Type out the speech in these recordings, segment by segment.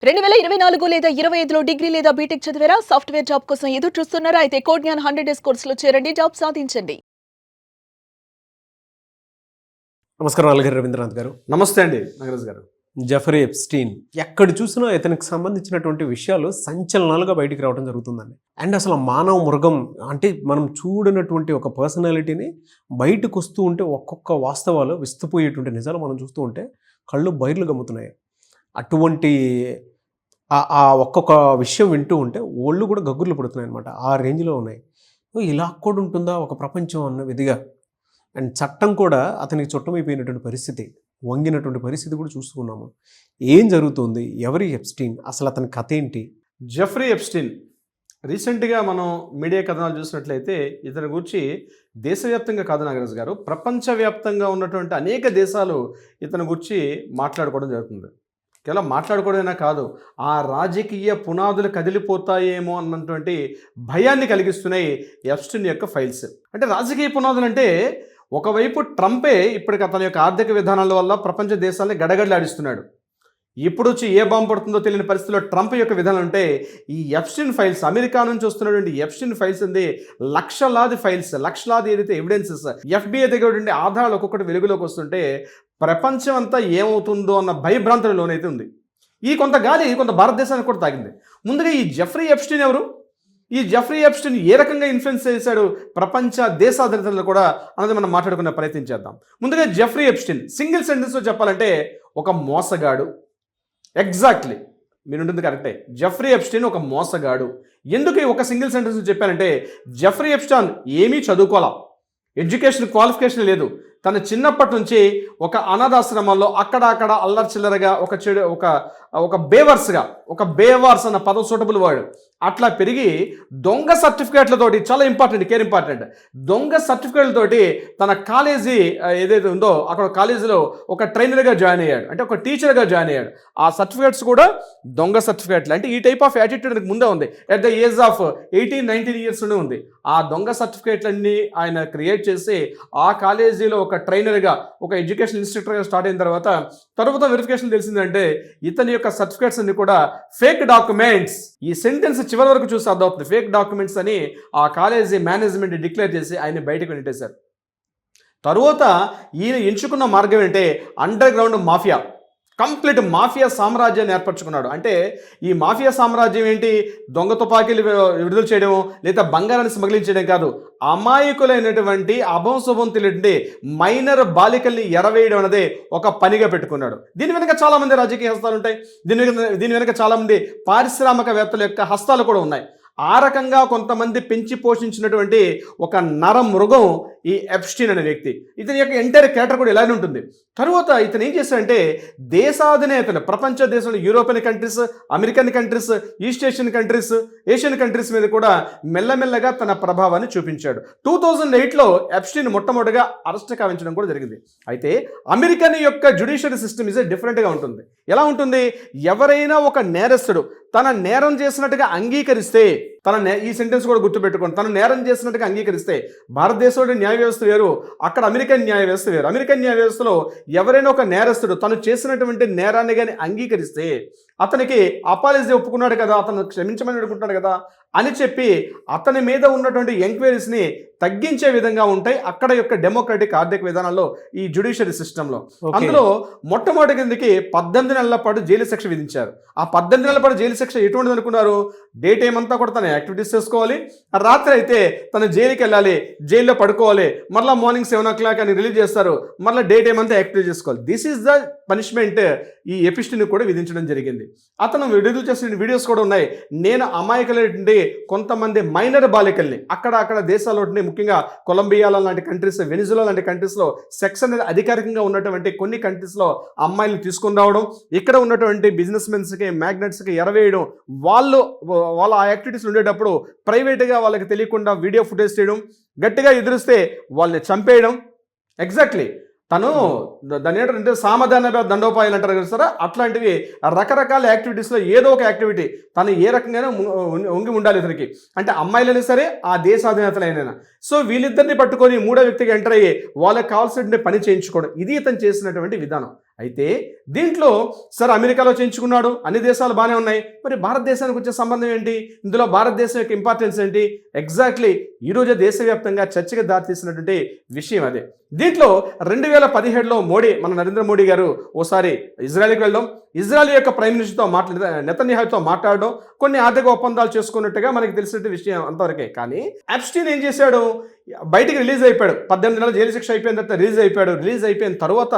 2024 లేదా 25లో డిగ్రీ లేదా బీటెక్ చదివారా? సాఫ్ట్‌వేర్ జాబ్ కోసం ఎదురు చూస్తున్నారా? అయితే కోడ్ జ్ఞాన్ 100 డేస్ కోర్సులో చేరండి, జాబ్ సాధించండి. నమస్కారం అలగిరి రవీంద్రనాథ్ గారు. నమస్తే అండి నాగరాజ్ గారు. జెఫ్రీ ఎప్స్టీన్ ఎక్కడ చూసినా ఇతనికి సంబంధించినటువంటి విషయాలు సంచలనాలుగా బయటికి రావడం జరుగుతుందండి. అండ్ అసలు మానవ మృగం అంటే మనం చూడనటువంటి ఒక పర్సనాలిటీని బయటకు వస్తూ ఉంటే ఒక్కొక్క వాస్తవాలు విస్తుపోయేటువంటి నిజాలు మనం చూస్తూ ఉంటే కళ్ళు బైర్లు గమ్ముతున్నాయి. అటువంటి ఆ ఒక్కొక్క విషయం వింటూ ఉంటే ఒళ్ళు కూడా గగ్గుర్లు పడుతున్నాయి అనమాట. ఆ రేంజ్లో ఉన్నాయి. ఇలా కూడా ఉంటుందా ఒక ప్రపంచం అన్న విధిగా. అండ్ చట్టం కూడా అతనికి చుట్టమైపోయినటువంటి పరిస్థితి, వంగినటువంటి పరిస్థితి కూడా చూస్తున్నాము. ఏం జరుగుతుంది? ఎవరి ఎప్స్టీన్? అసలు అతని కథ ఏంటి? జెఫ్రీ ఎప్స్టీన్ రీసెంట్గా మనం మీడియా కథనాలు చూసినట్లయితే ఇతని గురించి దేశవ్యాప్తంగా కాదు నాగరాజు గారు, ప్రపంచవ్యాప్తంగా ఉన్నటువంటి అనేక దేశాలు ఇతని గురించి మాట్లాడుకోవడం జరుగుతుంది. కేవలం మాట్లాడుకోవడమైనా కాదు, ఆ రాజకీయ పునాదులు కదిలిపోతాయేమో అన్నటువంటి భయాన్ని కలిగిస్తున్నాయి ఎప్స్టీన్ యొక్క ఫైల్స్. అంటే రాజకీయ పునాదులు అంటే ఒకవైపు ట్రంపే ఇప్పటికి అతని యొక్క ఆర్థిక విధానాల వల్ల ప్రపంచ దేశాలని గడగడలాడిస్తున్నాడు. ఇప్పుడు వచ్చి ఏ బాంబు పడుతుందో తెలియని పరిస్థితిలో ట్రంప్ యొక్క విధానం అంటే ఈ ఎప్స్టీన్ ఫైల్స్, అమెరికా నుంచి వస్తున్నటువంటి ఎప్స్టీన్ ఫైల్స్ ఉంది. లక్షలాది ఫైల్స్, లక్షలాది ఏదైతే ఎవిడెన్సెస్, FBI దగ్గర ఉండే ఆధారాలు ఒక్కొక్కటి వెలుగులోకి వస్తుంటే ప్రపంచం అంతా ఏమవుతుందో అన్న భయభ్రాంతులలోనైతే ఉంది. ఈ కొంత గాలి కొంత భారతదేశానికి కూడా తాగింది. ముందుగా ఈ జెఫ్రీ ఎప్స్టీన్ ఎవరు? ఈ జెఫ్రీ ఎప్స్టీన్ ఏ రకంగా ఇన్ఫ్లుయెన్స్ చేశాడు ప్రపంచ దేశాధినేతలను కూడా అన్నది మనం మాట్లాడుకునే ప్రయత్నం చేద్దాం. ముందుగా జెఫ్రీ ఎప్స్టీన్ సింగిల్ సెంటెన్స్లో చెప్పాలంటే ఒక మోసగాడు. ఎగ్జాక్ట్లీ, మీరు ఉంటుంది కరెక్టే. జెఫ్రీ ఎప్స్టీన్ ఒక మోసగాడు. ఎందుకు ఒక సింగిల్ సెంటెన్స్ చెప్పానంటే జెఫ్రీ ఎప్స్టీన్ ఏమీ చదువుకోవాలా, ఎడ్యుకేషన్ క్వాలిఫికేషన్ లేదు. తన చిన్నప్పటి నుంచి ఒక అనాథాశ్రమంలో అక్కడ అల్లరి చిల్లరగా ఒక బేవర్స్గా, ఒక బేవార్స్ అన్న పదం సూటబుల్ వర్డ్, అట్లా పెరిగి దొంగ సర్టిఫికేట్లతోటి, చాలా ఇంపార్టెంట్, కేర్ ఇంపార్టెంట్, దొంగ సర్టిఫికేట్లతోటి తన కాలేజీ ఏదైతే ఉందో అక్కడ కాలేజీలో ఒక ట్రైనర్గా జాయిన్ అయ్యాడు, అంటే ఒక టీచర్గా జాయిన్ అయ్యాడు. ఆ సర్టిఫికేట్స్ కూడా దొంగ సర్టిఫికేట్లు. అంటే ఈ టైప్ ఆఫ్ యాటిట్యూడ్ నాకు ముందే ఉంది. At the age of 18-19 years ఉంది. ఆ దొంగ సర్టిఫికేట్లన్నీ ఆయన క్రియేట్ చేసి ఆ కాలేజీలో ఒక ట్రైనర్గా, ఒక ఎడ్యుకేషన్ ఇన్స్ట్రక్టర్గా స్టార్ట్ అయిన తర్వాత వెరిఫికేషన్ తెలిసిందంటే ఇతని యొక్క సర్టిఫికేట్స్ అన్ని కూడా ఫేక్ డాక్యుమెంట్స్. ఈ సెంటెన్స్ చివరి వరకు చూసి అర్థమవుతుంది. ఫేక్ డాక్యుమెంట్స్ అని ఆ కాలేజీ మేనేజ్మెంట్ డిక్లేర్ చేసి ఆయన బయటకు నెట్టేశారు. తరువాత ఈయన ఎంచుకున్న మార్గం ఏంటంటే under ground mafia, complete mafia సామ్రాజ్యాన్ని ఏర్పరచుకున్నాడు. అంటే ఈ మాఫియా సామ్రాజ్యం ఏంటి? దొంగ తుపాకీలు విడుదల చేయడం, లేదా బంగారాన్ని స్మగ్లింగ్ చేయడం కాదు, అమాయకులైనటువంటి అభంశుభం తెలియటి మైనర్ బాలికల్ని ఎరవేయడం అనేది ఒక పనిగా పెట్టుకున్నాడు. దీని వెనుక చాలామంది రాజకీయ హస్తాలు ఉంటాయి. దీని వెనుక చాలామంది పారిశ్రామికవేత్తల యొక్క హస్తాలు కూడా ఉన్నాయి. ఆ రకంగా కొంతమంది పెంచి పోషించినటువంటి ఒక నర మృగం ఈ ఎప్స్టీన్ అనే వ్యక్తి. ఇతని యొక్క ఎంటైర్ క్యారెక్టర్ కూడా ఇలానే ఉంటుంది. తరువాత ఇతను ఏం చేశాడంటే దేశాధినేతలు, ప్రపంచ దేశంలో European countries, American countries, east Asian countries, Asian countries మీద కూడా మెల్లమెల్లగా తన ప్రభావాన్ని చూపించాడు. 2008లో ఎప్స్టీన్ మొట్టమొదటిగా అరెస్ట్ కావించడం కూడా జరిగింది. అయితే అమెరికన్ యొక్క జ్యుడిషియరీ సిస్టమ్ ఇస్ డిఫరెంట్గా ఉంటుంది. ఎలా ఉంటుంది? ఎవరైనా ఒక నేరస్తుడు తన నేరం చేసినట్టుగా అంగీకరిస్తే, ఈ సెంటెన్స్ కూడా గుర్తుపెట్టుకోండి, తను నేరం చేసినట్టుగా అంగీకరిస్తే, భారతదేశంలో న్యాయ వ్యవస్థ వేరు, అక్కడ అమెరికన్ న్యాయ వ్యవస్థ వేరు. అమెరికన్ న్యాయ వ్యవస్థలో ఎవరైనా ఒక నేరస్తుడు తను చేసినటువంటి నేరాన్ని కానీ అంగీకరిస్తే అతనికి అపాలజీ ఒప్పుకున్నాడు కదా, అతను క్షమించమని అడుగుంటాడు కదా అని చెప్పి అతని మీద ఉన్నటువంటి ఎంక్వైరీస్ని తగ్గించే విధంగా ఉంటాయి అక్కడ యొక్క డెమోక్రటిక్ ఆర్థిక విధానాల్లో, ఈ జ్యుడిషియరీ సిస్టంలో. అందులో మొట్టమొదటి కిందకి 18 నెలల పాటు జైలు శిక్ష విధించారు. ఆ 18 నెలల పాటు జైలు శిక్ష ఎటువంటిది అనుకున్నారు? డే టైం అంతా కూడా తన యాక్టివిటీస్ చేసుకోవాలి, రాత్రి అయితే తను జైలుకి వెళ్ళాలి, జైల్లో పడుకోవాలి, మరలా మార్నింగ్ 7 o'clock అని రిలీజ్ చేస్తారు, మరలా డే టైం అంతా యాక్టివ్ చేసుకోవాలి. దిస్ ఈజ్ ద పనిష్మెంట్ ఈ ఎపిస్టీన్ కూడా విధించడం జరిగింది. అతను విడుదల చేసిన వీడియోస్ కూడా ఉన్నాయి. నేను అమాయకులైనటువంటి కొంతమంది మైనర్ బాలికల్ని అక్కడ దేశాల్లో, ముఖ్యంగా కొలంబియా లాంటి కంట్రీస్, వెనిజులా లాంటి కంట్రీస్లో సెక్స్ అనేది అధికారికంగా ఉన్నటువంటి కొన్ని కంట్రీస్లో అమ్మాయిలను తీసుకుని రావడం, ఇక్కడ ఉన్నటువంటి బిజినెస్ మెన్స్కి, మ్యాగ్నెట్స్కి ఎరవేయడం, వాళ్ళ ఆ యాక్టివిటీస్ ఉండేటప్పుడు ప్రైవేట్గా వాళ్ళకి తెలియకుండా వీడియో ఫుటేజ్ చేయడం, గట్టిగా ఎదురిస్తే వాళ్ళని చంపేయడం. ఎగ్జాక్ట్లీ తను దాని ఏంటంటే సామధాన దండోపాయాలు అంటారు కదా సార్, అట్లాంటివి రకరకాల యాక్టివిటీస్లో ఏదో ఒక యాక్టివిటీ తను ఏ రకంగా వంగి ఉండాలి ఇతనికి. అంటే అమ్మాయిలైనా సరే, ఆ దేశాధినేతలైనా. సో వీళ్ళిద్దరిని పట్టుకొని మూడో వ్యక్తికి ఎంటర్ అయ్యి వాళ్ళకి కావాల్సిన పని చేయించుకోవడం, ఇది ఇతను చేసినటువంటి విధానం. అయితే దీంట్లో సార్ అమెరికాలో చేయించుకున్నాడు, అన్ని దేశాలు బాగానే ఉన్నాయి, మరి భారతదేశానికి వచ్చే సంబంధం ఏంటి, ఇందులో భారతదేశం యొక్క ఇంపార్టెన్స్ ఏంటి? ఎగ్జాక్ట్లీ ఈరోజు దేశవ్యాప్తంగా చర్చగా దారితీసినటువంటి విషయం అదే. దీంట్లో 2017లో మన నరేంద్ర మోడీ గారు ఓసారి ఇజ్రాయెల్కి వెళ్ళడం, ఇజ్రాయెల్ యొక్క ప్రైమ్ మినిస్టర్తో నెతన్యాహుతో మాట్లాడడం, కొన్ని ఆర్థిక ఒప్పందాలు చేసుకున్నట్టుగా మనకి తెలిసిన విషయం అంతవరకే. కానీ ఎప్స్టీన్ ఏం చేశాడు, బయటికి రిలీజ్ అయిపోయాడు. 18 నెలల జైలు శిక్ష అయిపోయిన తర్వాత రిలీజ్ అయిపోయిన తర్వాత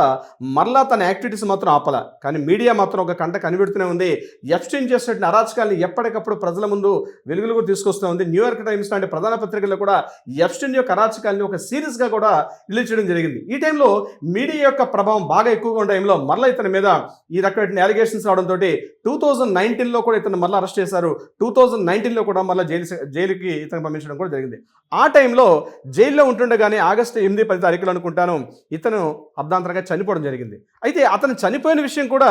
మరలా తన యాక్టివిటీస్ మాత్రం ఆపల. కానీ మీడియా మాత్రం ఒక కంట కనిపెడుతూనే ఉంది. ఎప్స్టీన్ చేసినట్టు అరాచకాల్ని ఎప్పటికప్పుడు ప్రజల ముందు వెలుగులోకి తీసుకొస్తూ ఉంది. న్యూయార్క్ టైమ్స్ లాంటి ప్రధాన పత్రికల్లో కూడా ఎప్స్టీన్ యొక్క అరాచకాల్ని ఒక సిరీస్గా కూడా రిలీజ్ చేయడం జరిగింది. ఈ టైంలో మీడియా యొక్క ప్రభావం బాగా ఎక్కువగా ఉన్న టైంలో మరలా ఇతని మీద ఈ రకమైన అలిగేషన్స్ రావడంతో 2019లో కూడా ఇతను మరలా అరెస్ట్ చేశారు. 2019లో కూడా మరలా జైలుకి ఇతను పంపించడం కూడా జరిగింది. ఆ టైంలో జైల్లో ఉంటుండగానే ఆగస్టు 8-10 తారీఖులు అనుకుంటాను ఇతను అర్ధాంతరంగా చనిపోవడం జరిగింది. అయితే అతను చనిపోయిన విషయం కూడా,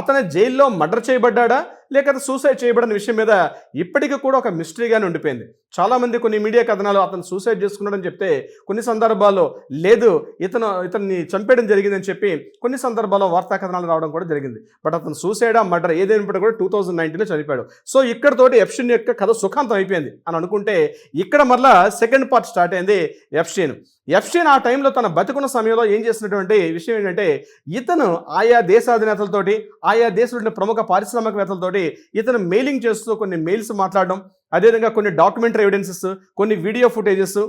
అతను జైల్లో మర్డర్ చేయబడ్డా లేకపోతే సూసైడ్ చేయబడిన విషయం మీద ఇప్పటికీ కూడా ఒక మిస్టరీగానే ఉండిపోయింది. చాలామంది కొన్ని మీడియా కథనాలు అతను సూసైడ్ చేసుకున్నాడని చెప్తే, కొన్ని సందర్భాల్లో లేదు ఇతన్ని చంపేయడం జరిగిందని చెప్పి కొన్ని సందర్భాల్లో వార్తా కథనాలు రావడం కూడా జరిగింది. బట్ అతను సూసైడా మర్డర్ ఏదైనప్పటికీ కూడా 2019లో చనిపోయాడు. సో ఇక్కడతోటి ఎప్స్టీన్ యొక్క కథ సుఖాంతం అయిపోయింది అని అనుకుంటే, ఇక్కడ మరలా సెకండ్ పార్ట్ స్టార్ట్ అయింది. ఎప్స్టీన్ ఆ టైంలో తన బతుకున్న సమయంలో ఏం చేసినటువంటి విషయం ఏంటంటే, ఇతను ఆయా దేశాధినేతలతోటి, ఆయా దేశంలోని ప్రముఖ పారిశ్రామికవేత్తలతోటి ఇతను మెయిలింగ్ చేస్తూ కొన్ని మెయిల్స్ మాట్లాడడం, అదేవిధంగా కొన్ని డాక్యుమెంటరీ ఎవిడెన్సెస్, కొన్ని వీడియో ఫుటేజెస్,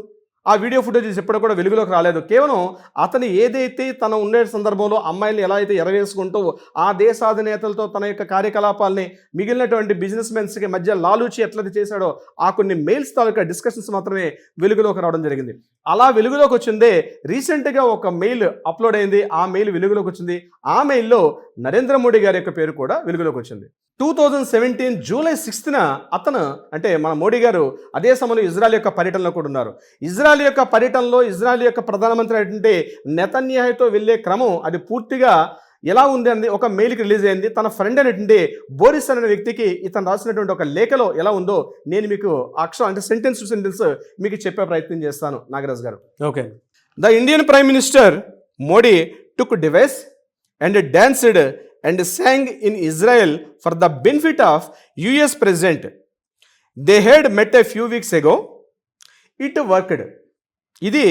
ఆ వీడియో ఫుటేజెస్ ఎప్పుడు కూడా వెలుగులోకి రాలేదు. కేవలం అతను ఏదైతే తను ఉండే సందర్భంలో అమ్మాయిల్ని ఎలా అయితే ఎరవేసుకుంటూ ఆ దేశాధినేతలతో తన యొక్క కార్యకలాపాలని మిగిలినటువంటి బిజినెస్ మెన్స్కి మధ్య లాలూచి ఎట్లయితే చేశాడో ఆ కొన్ని మెయిల్స్ తాలూకా డిస్కషన్స్ మాత్రమే వెలుగులోకి రావడం జరిగింది. అలా వెలుగులోకి వచ్చిందే రీసెంట్గా ఒక మెయిల్ అప్లోడ్ అయింది. ఆ మెయిల్ వెలుగులోకి వచ్చింది. ఆ మెయిల్లో నరేంద్ర మోడీ గారి యొక్క పేరు కూడా వెలుగులోకి వచ్చింది. 2017 జూలై 6న అతను, అంటే మన మోడీ గారు అదే సమయంలో ఇజ్రాయెల్ యొక్క పర్యటనలో కూడా ఉన్నారు. ఇజ్రాయెల్ యొక్క పర్యటనలో ఇజ్రాయెల్ యొక్క ప్రధానమంత్రి అయినటువంటి నెతన్యాహుతో వెళ్ళే క్రమం అది పూర్తిగా ఎలా ఉంది అనేది ఒక మెయిల్కి రిలీజ్ అయింది. తన ఫ్రెండ్ అనేటువంటి బోరిస్ అనే వ్యక్తికి ఇతను రాసినటువంటి ఒక లేఖలో ఎలా ఉందో నేను మీకు అక్షరం అంటే సెంటెన్స్ టు సెంటెన్స్ మీకు చెప్పే ప్రయత్నం చేస్తాను నాగరాజ్ గారు. Okay. The Indian prime minister Modi took device and danced and sang in Israel for the benefit of US president. They had met a few weeks ago. It worked. ఇది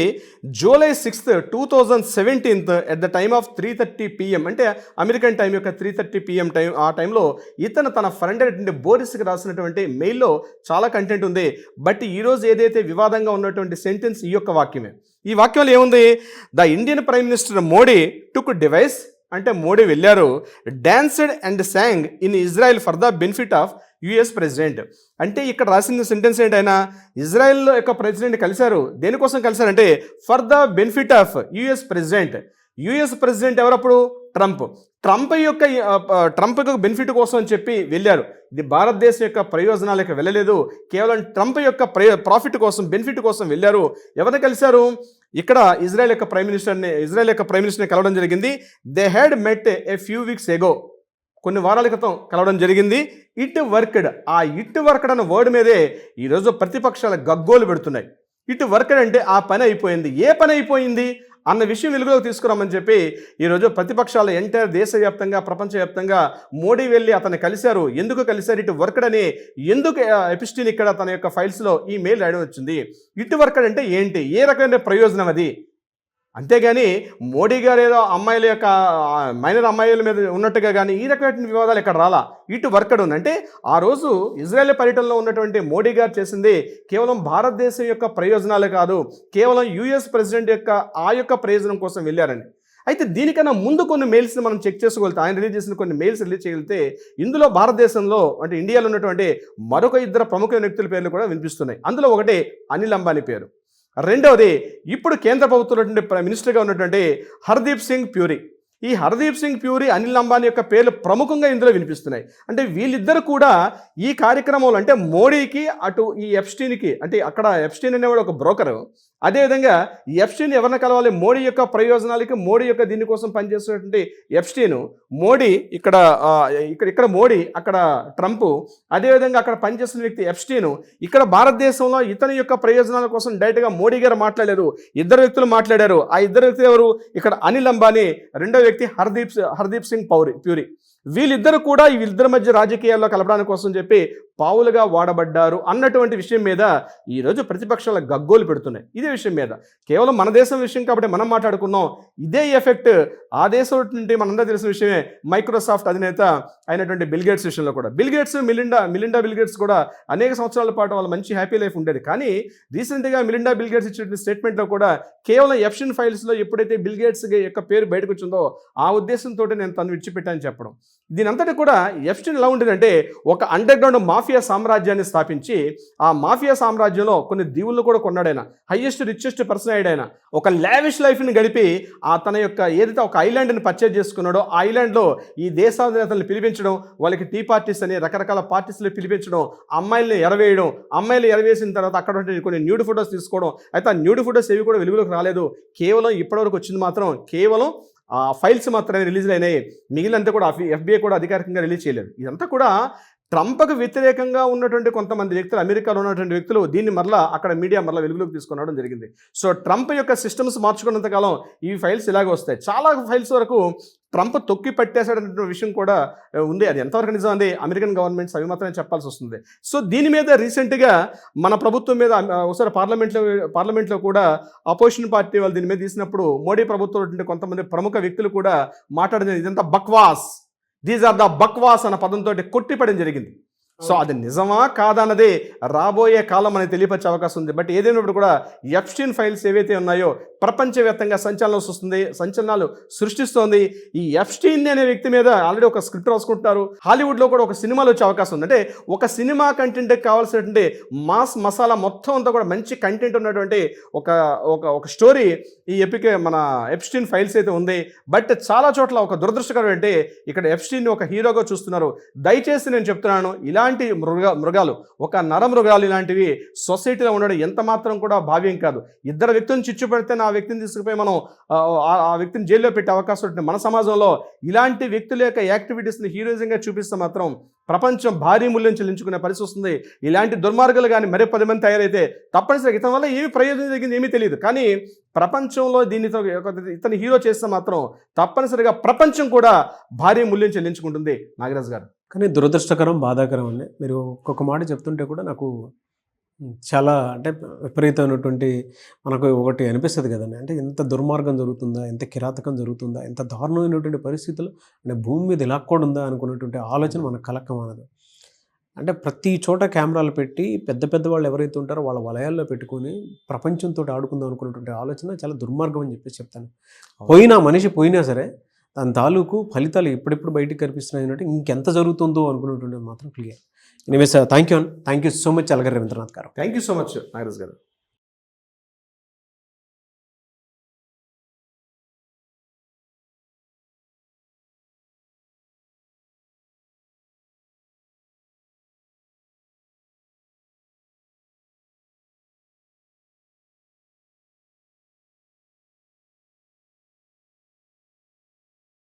July 6, 2017 at the time of 3:30 PM, అంటే American time యొక్క 3:30 PM time. ఆ టైంలో ఇతను తన friend అయినటువంటి బోరిస్కి రాసినటువంటి మెయిల్లో చాలా కంటెంట్ ఉంది. బట్ ఈరోజు ఏదైతే వివాదంగా ఉన్నటువంటి సెంటెన్స్ ఈ యొక్క వాక్యమే. ఈ వాక్యంలో ఏముంది, the Indian prime minister Modi took devise, అంటే మోడీ వెళ్ళారు, danced and sang in Israel for the benefit of US president. అంటే ఇక్కడ రాసిన సెంటెన్స్ ఏంటైనా, ఇజ్రాయెల్ యొక్క ప్రెసిడెంట్ కలిశారు, దేనికోసం కలిశారంటే for the benefit of US president. US president ఎవరప్పుడు? ట్రంప్ యొక్క బెనిఫిట్ కోసం అని చెప్పి వెళ్ళారు. ఇది భారతదేశం యొక్క ప్రయోజనాలకు వెళ్ళలేదు, కేవలం ట్రంప్ యొక్క ప్రాఫిట్ కోసం, బెనిఫిట్ కోసం వెళ్ళారు. ఎవరిని కలిశారు? ఇక్కడ ఇజ్రాయెల్ యొక్క ప్రైమ్ మినిస్టర్ని కలవడం జరిగింది. They had met a few weeks ఎగో, కొన్ని వారాల క్రితం కలవడం జరిగింది. It worked. ఆ ఇట్ వర్క్డ్ అన్న వర్డ్ మీదే ఈరోజు ప్రతిపక్షాల గగ్గోలు పెడుతున్నాయి. ఇట్ వర్క్డ్ అంటే ఆ పని అయిపోయింది. ఏ పని అయిపోయింది అన్న విషయం వెలుగులోకి తీసుకురామని చెప్పి ఈరోజు ప్రతిపక్షాలు ఎంటైర్ దేశవ్యాప్తంగా, ప్రపంచవ్యాప్తంగా మోడీ వెళ్ళి అతన్ని కలిశారు. ఎందుకు కలిశారు? ఇటు వర్క్డ్ అని ఎందుకు ఎప్స్టీన్ ఇక్కడ తన యొక్క ఫైల్స్లో ఈ మెయిల్ రాయడం వచ్చింది? ఇటు వర్క్డ్ అంటే ఏంటి, ఏ రకమైన ప్రయోజనం అది? అంతేగాని మోడీ గారు ఏదో అమ్మాయిల యొక్క మైనర్ అమ్మాయిల మీద ఉన్నట్టుగా కానీ ఈ రకమైన వివాదాలు ఇక్కడ రాలా. ఇటు వర్కడ్ ఉంది అంటే ఆ రోజు ఇజ్రాయెల్ పర్యటనలో ఉన్నటువంటి మోడీ గారు చేసింది కేవలం భారతదేశం యొక్క ప్రయోజనాలే కాదు, కేవలం యుఎస్ ప్రెసిడెంట్ యొక్క ఆ యొక్క ప్రయోజనం కోసం వెళ్ళారని. అయితే దీనికన్నా ముందు కొన్ని మెయిల్స్ని మనం చెక్ చేసుకోగలితే, ఆయన రిలీజ్ చేసిన కొన్ని మెయిల్స్ రిలీజ్ చేయగలిగితే ఇందులో భారతదేశంలో అంటే ఇండియాలో ఉన్నటువంటి మరొక 2 ప్రముఖ వ్యక్తుల పేర్లు కూడా వినిపిస్తున్నాయి. అందులో ఒకటి అనిల్ అంబానీ పేరు, రెండవది ఇప్పుడు కేంద్ర ప్రభుత్వంలో మినిస్టర్గా ఉన్నటువంటి హర్దీప్ సింగ్ ప్యూరీ. ఈ హర్దీప్ సింగ్ ప్యూరీ, అనిల్ అంబానీ యొక్క పేర్లు ప్రముఖంగా ఇందులో వినిపిస్తున్నాయి. అంటే వీళ్ళిద్దరు కూడా ఈ కార్యక్రమంలో, అంటే మోడీకి అటు ఈ ఎప్స్టీన్కి, అంటే అక్కడ ఎప్స్టీన్ అనేవాడు ఒక బ్రోకరు, అదేవిధంగా ఎప్స్టీన్ ఎవరిని కలవాలి? మోడీ యొక్క ప్రయోజనాలకి, మోడీ యొక్క దీనికోసం పనిచేస్తున్నటువంటి ఎప్స్టీన్, మోడీ ఇక్కడ మోడీ, అక్కడ ట్రంప్, అదేవిధంగా అక్కడ పనిచేస్తున్న వ్యక్తి ఎప్స్టీన్. ఇక్కడ భారతదేశంలో ఇతని యొక్క ప్రయోజనాల కోసం డైరెక్ట్గా మోడీ గారు మాట్లాడారు, ఇద్దరు వ్యక్తులు మాట్లాడారు. ఆ ఇద్దరు వ్యక్తులు ఎవరు? ఇక్కడ అనిల్ అంబానీ, రెండో వ్యక్తి హర్దీప్ సింగ్ ప్యూరి. వీళ్ళిద్దరు కూడా వీళ్ళిద్దరి మధ్య రాజకీయాల్లో కలపడానికి కోసం చెప్పి పావులుగా వాడబడ్డారు అన్నటువంటి విషయం మీద ఈరోజు ప్రతిపక్షాలు గగ్గోలు పెడుతున్నాయి. ఇదే విషయం మీద కేవలం మన దేశం విషయం కాబట్టి మనం మాట్లాడుకున్నాం. ఇదే ఎఫెక్ట్ ఆ దేశం నుండి మనందరూ తెలిసిన విషయమే మైక్రోసాఫ్ట్ అధినేత అయినటువంటి బిల్ గేట్స్ విషయంలో కూడా. Bill gates, Melinda bill gates కూడా అనేక సంవత్సరాల పాటు వాళ్ళ మంచి హ్యాపీ లైఫ్ ఉండేది. కానీ రీసెంట్గా మిలిండా బిల్ గేట్స్ ఇచ్చిన స్టేట్మెంట్లో కూడా కేవలం ఎప్స్టీన్ ఫైల్స్లో ఎప్పుడైతే బిల్ గేట్స్ యొక్క పేరు బయటకు వచ్చిందో ఆ ఉద్దేశంతో నేను తను విడిచిపెట్టానని చెప్పడం. దీని అంతటి కూడా ఎప్స్టీన్ ఎలా ఉండేదంటే ఒక అండర్ గ్రౌండ్ మాఫియా సామ్రాజ్యాన్ని స్థాపించి ఆ మాఫియా సామ్రాజ్యంలో కొన్ని దీవులను కూడా కొన్నాడైనా, హైయెస్ట్ రిచెస్ట్ పర్సన్ అయ్యాడైనా, ఒక లావిష్ లైఫ్ని గడిపి తన యొక్క ఏదైతే ఒక ఐలాండ్ని పర్చేజ్ చేసుకున్నాడో ఆ ఐలాండ్లో ఈ దేశాధినేతలను పిలిపించడం, వాళ్ళకి టీ పార్టీస్ అని రకరకాల పార్టీస్లో పిలిపించడం, అమ్మాయిల్ని ఎరవేయడం, అమ్మాయిలు ఎరవేసిన తర్వాత అక్కడ కొన్ని న్యూడ్ ఫొటోస్ తీసుకోవడం. అయితే ఆ న్యూడ్ ఫొటోస్ ఏవి కూడా వెలుగులోకి రాలేదు. కేవలం ఇప్పటివరకు వచ్చింది మాత్రం కేవలం ఫైల్స్ మాత్రమే రిలీజ్ అయినాయి. మిగిలినంతా కూడా FBI కూడా అధికారికంగా రిలీజ్ చేయలేదు. ఇదంతా కూడా ట్రంప్కు వ్యతిరేకంగా ఉన్నటువంటి కొంతమంది వ్యక్తులు, అమెరికాలో ఉన్నటువంటి వ్యక్తులు దీన్ని మరలా అక్కడ మీడియా మరలా వెలుగులోకి తీసుకురావడం జరిగింది. సో ట్రంప్ యొక్క సిస్టమ్స్ మార్చుకున్నంతకాలం ఈ ఫైల్స్ ఇలాగే వస్తాయి. చాలా ఫైల్స్ వరకు ట్రంప్ తొక్కి పట్టేశాడనే విషయం కూడా ఉంది. అది ఎంతవరకు నిజం అంది అమెరికన్ గవర్నమెంట్స్ అవి మాత్రమే చెప్పాల్సి వస్తుంది. సో దీని మీద రీసెంట్గా మన ప్రభుత్వం మీద ఒకసారి పార్లమెంట్లో కూడా అపోజిషన్ పార్టీ వాళ్ళు దీని మీద తీసినప్పుడు మోడీ ప్రభుత్వంలో కొంతమంది ప్రముఖ వ్యక్తులు కూడా మాట్లాడింది ఇదంతా బక్వాస్, దీస్ ఆర్ ద బక్వాస్ అన్న పదంతో కొట్టిపడడం జరిగింది. సో అది నిజమా కాదా అన్నదే రాబోయే కాలం మనకి తెలియపరిచే అవకాశం ఉంది. బట్ ఏదైనప్పుడు కూడా ఎప్స్టీన్ ఫైల్స్ ఏవైతే ఉన్నాయో ప్రపంచవ్యాప్తంగా సంచలనాలు సృష్టిస్తోంది. ఈ ఎప్స్టీన్ అనే వ్యక్తి మీద ఆల్రెడీ ఒక స్క్రిప్ట్ రాసుకుంటున్నారు. హాలీవుడ్లో కూడా ఒక సినిమాలు వచ్చే అవకాశం ఉంది. అంటే ఒక సినిమా కంటెంట్కి కావాల్సినటువంటి మాస్ మసాలా మొత్తం అంతా కూడా మంచి కంటెంట్ ఉన్నటువంటి ఒక స్టోరీ ఈ మన ఎప్స్టీన్ ఫైల్స్ అయితే ఉంది. బట్ చాలా చోట్ల ఒక దురదృష్టకరం అంటే ఇక్కడ ఎప్స్టీన్ ఒక హీరోగా చూస్తున్నారు. దయచేసి నేను చెప్తున్నాను, ఇలాంటి మృగాలు, ఒక నరమృగాలు ఇలాంటివి సొసైటీలో ఉండడం ఎంత మాత్రం కూడా భావ్యం కాదు. ఇద్దరు వ్యక్తులను చిచ్చు పెడితే ఆ వ్యక్తిని తీసుకుపోయి మనం ఆ వ్యక్తిని జైల్లో పెట్టే అవకాశం ఉంటుంది. మన సమాజంలో ఇలాంటి వ్యక్తుల యొక్క యాక్టివిటీస్ని హీరోయిజంగా చూపిస్తే మాత్రం ప్రపంచం భారీ మూల్యం చెల్లించుకునే పరిస్థితి వస్తుంది. ఇలాంటి దుర్మార్గాలు కానీ మరో 10 మంది తయారైతే తప్పనిసరిగా ఇతని వల్ల ఏమి ప్రయోజనం జరిగింది ఏమీ తెలియదు. కానీ ప్రపంచంలో దీనితో ఇతని హీరో చేస్తే మాత్రం తప్పనిసరిగా ప్రపంచం కూడా భారీ మూల్యం చెల్లించుకుంటుంది. నాగరాజ్ గారు, కానీ దురదృష్టకరం, బాధాకరం అండి. మీరు ఒక్కొక్క మాట చెప్తుంటే కూడా నాకు చాలా అంటే విపరీతమైనటువంటి మనకు ఒకటి అనిపిస్తుంది కదండి. అంటే ఎంత దుర్మార్గం జరుగుతుందా, ఎంత కిరాతకం జరుగుతుందా, ఎంత దారుణమైనటువంటి పరిస్థితులు అంటే భూమి మీద ఇలా కూడా ఉందా అనుకున్నటువంటి ఆలోచన మనకు కలక్కమానదు. అంటే ప్రతి చోట కెమెరాలు పెట్టి పెద్ద వాళ్ళు ఎవరైతే ఉంటారో వాళ్ళ వలయాల్లో పెట్టుకొని ప్రపంచంతో ఆడుకుందాం అనుకున్నటువంటి ఆలోచన చాలా దుర్మార్గం అని చెప్పేసి చెప్తాను. మనిషి పోయినా సరే దాని తాలూకు ఫలితాలు ఎప్పుడెప్పుడు బయటకు కనిపిస్తున్నాయి అంటే ఇంకెంత జరుగుతుందో అనుకున్నటువంటిది మాత్రం clear. Anyways thank you so much Alagar Ravindranath garu. Thank you so much Nagaraj గారు.